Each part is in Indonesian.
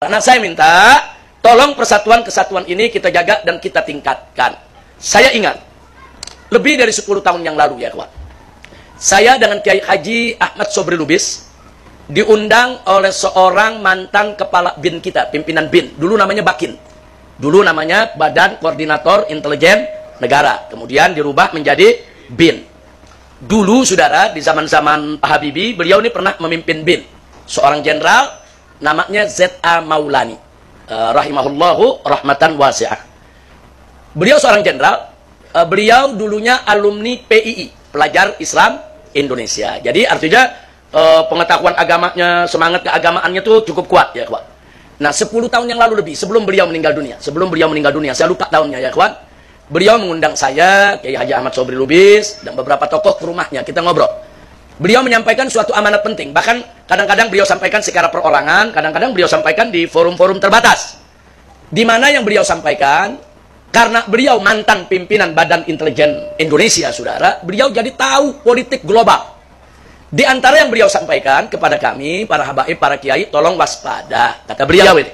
Karena saya minta, tolong persatuan kesatuan ini kita jaga dan kita tingkatkan. Saya ingat, lebih dari 10 tahun yang lalu ya kawan, saya dengan Kiai Haji Ahmad Sobri Lubis diundang oleh seorang mantan kepala BIN kita, pimpinan BIN. Dulu namanya Bakin. Dulu namanya Badan Koordinator Intelijen Negara. Kemudian dirubah menjadi BIN. Dulu saudara, di zaman-zaman Pak Habibie, beliau ini pernah memimpin BIN. Seorang jenderal, namanya Z.A. Maulani. Rahimahullahu rahmatan wasi'ah. Beliau seorang jenderal. Beliau dulunya alumni PII, Pelajar Islam Indonesia. Jadi artinya pengetahuan agamanya, semangat keagamaannya itu cukup kuat ya kawan. Nah 10 tahun yang lalu lebih, sebelum beliau meninggal dunia, saya lupa tahunnya ya kawan, beliau mengundang saya, Kiai Haji Ahmad Sobri Lubis, dan beberapa tokoh ke rumahnya, kita ngobrol. Beliau menyampaikan suatu amanat penting, bahkan kadang-kadang beliau sampaikan secara perorangan, kadang-kadang beliau sampaikan di forum-forum terbatas. Di mana yang beliau sampaikan, karena beliau mantan pimpinan Badan Intelijen Indonesia, saudara, beliau jadi tahu politik global. Di antara yang beliau sampaikan kepada kami, para habaib, para kiai, tolong waspada, kata beliau ini,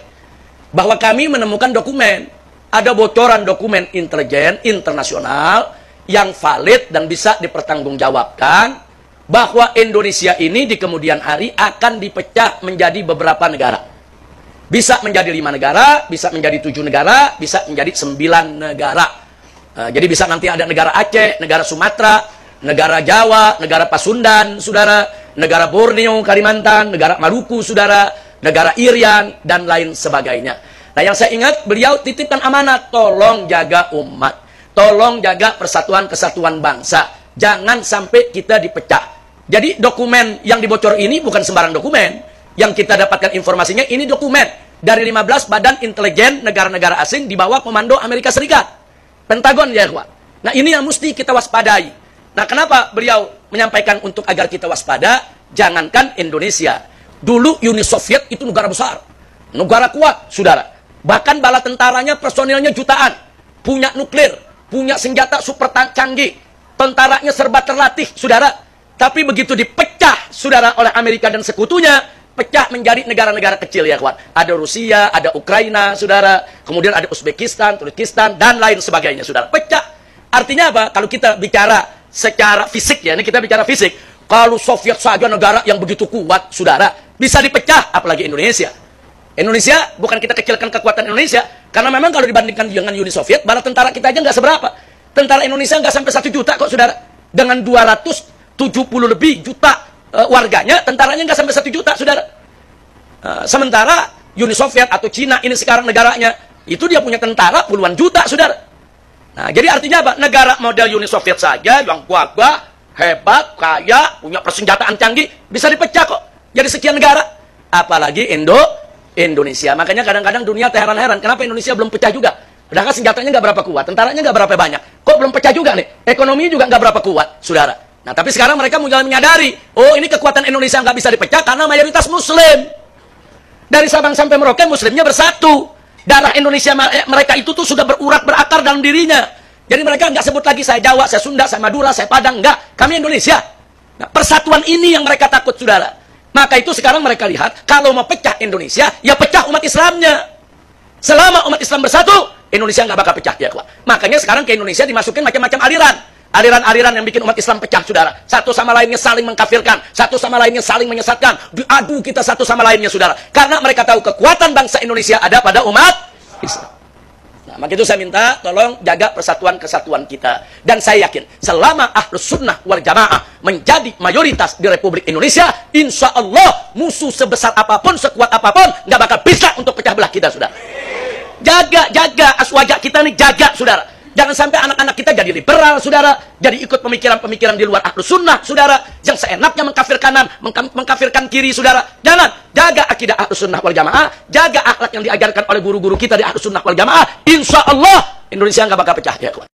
bahwa kami menemukan dokumen, ada bocoran dokumen intelijen internasional yang valid dan bisa dipertanggungjawabkan, bahwa Indonesia ini di kemudian hari akan dipecah menjadi beberapa negara. Bisa menjadi 5 negara, bisa menjadi 7 negara, bisa menjadi 9 negara. Jadi bisa nanti ada negara Aceh, negara Sumatera, negara Jawa, negara Pasundan, saudara, negara Borneo, Kalimantan, negara Maluku, saudara, negara Irian, dan lain sebagainya. Nah yang saya ingat, beliau titipkan amanat, tolong jaga umat, tolong jaga persatuan kesatuan bangsa, jangan sampai kita dipecah. Jadi dokumen yang dibocor ini bukan sembarang dokumen. Yang kita dapatkan informasinya, ini dokumen dari 15 badan intelijen negara-negara asing di bawah komando Amerika Serikat. Pentagon ya kawan. Nah ini yang mesti kita waspadai. Nah kenapa beliau menyampaikan untuk agar kita waspada? Jangankan Indonesia. Dulu Uni Soviet itu negara besar. Negara kuat, saudara. Bahkan bala tentaranya, personilnya jutaan. Punya nuklir, punya senjata super canggih. Tentaranya serba terlatih, saudara. Tapi begitu dipecah, saudara, oleh Amerika dan sekutunya, pecah menjadi negara-negara kecil ya kawan. Ada Rusia, ada Ukraina, saudara. Kemudian ada Uzbekistan, Turkistan, dan lain sebagainya, saudara. Pecah. Artinya apa? Kalau kita bicara secara fisik ya, ini kita bicara fisik. Kalau Soviet saja negara yang begitu kuat, saudara, bisa dipecah, apalagi Indonesia. Indonesia, bukan kita kecilkan kekuatan Indonesia, karena memang kalau dibandingkan dengan Uni Soviet, bala tentara kita aja nggak seberapa. Tentara Indonesia nggak sampai 1 juta kok, saudara. Dengan 270 lebih juta warganya, tentaranya nggak sampai 1 juta, saudara. Sementara Uni Soviet atau Cina ini sekarang negaranya, itu dia punya tentara puluhan juta, saudara. Nah, jadi artinya apa? Negara model Uni Soviet saja, yang gagah, hebat, kaya, punya persenjataan canggih, bisa dipecah kok. Jadi sekian negara. Apalagi Indonesia. Makanya kadang-kadang dunia terheran-heran, kenapa Indonesia belum pecah juga? Padahal senjatanya nggak berapa kuat, tentaranya nggak berapa banyak. Kok belum pecah juga nih? Ekonomi juga nggak berapa kuat, saudara. Nah, tapi sekarang mereka mulai menyadari, oh ini kekuatan Indonesia nggak bisa dipecah karena mayoritas Muslim. Dari Sabang sampai Merauke, Muslimnya bersatu. Darah Indonesia mereka itu tuh sudah berurat berakar dalam dirinya. Jadi mereka nggak sebut lagi saya Jawa, saya Sunda, saya Madura, saya Padang. Nggak, kami Indonesia. Nah, persatuan ini yang mereka takut, saudara. Maka itu sekarang mereka lihat, kalau mau pecah Indonesia, ya pecah umat Islamnya. Selama umat Islam bersatu, Indonesia nggak bakal pecah ya, kawan. Makanya sekarang ke Indonesia dimasukin macam-macam aliran. Aliran-aliran yang bikin umat Islam pecah, saudara. Satu sama lainnya saling mengkafirkan, satu sama lainnya saling menyesatkan. Diadu kita satu sama lainnya, saudara. Karena mereka tahu kekuatan bangsa Indonesia ada pada umat Islam. Nah, maka itu saya minta tolong jaga persatuan kesatuan kita. Dan saya yakin selama Ahlus Sunnah wal Jamaah menjadi mayoritas di Republik Indonesia, insya Allah musuh sebesar apapun, sekuat apapun, nggak bakal bisa untuk pecah belah kita, saudara. Jaga aswaja kita nih, jaga, saudara. Jangan sampai anak-anak kita jadi liberal, saudara. Jadi ikut pemikiran-pemikiran di luar Ahlus Sunnah, saudara. Yang seenaknya mengkafir kanan, mengkafirkan kiri, saudara. Jangan. Jaga akidah Ahlus Sunnah wal Jamaah. Jaga akhlak yang diajarkan oleh guru-guru kita di Ahlus Sunnah wal Jamaah. Insya Allah Indonesia nggak bakal pecah ya, kawan.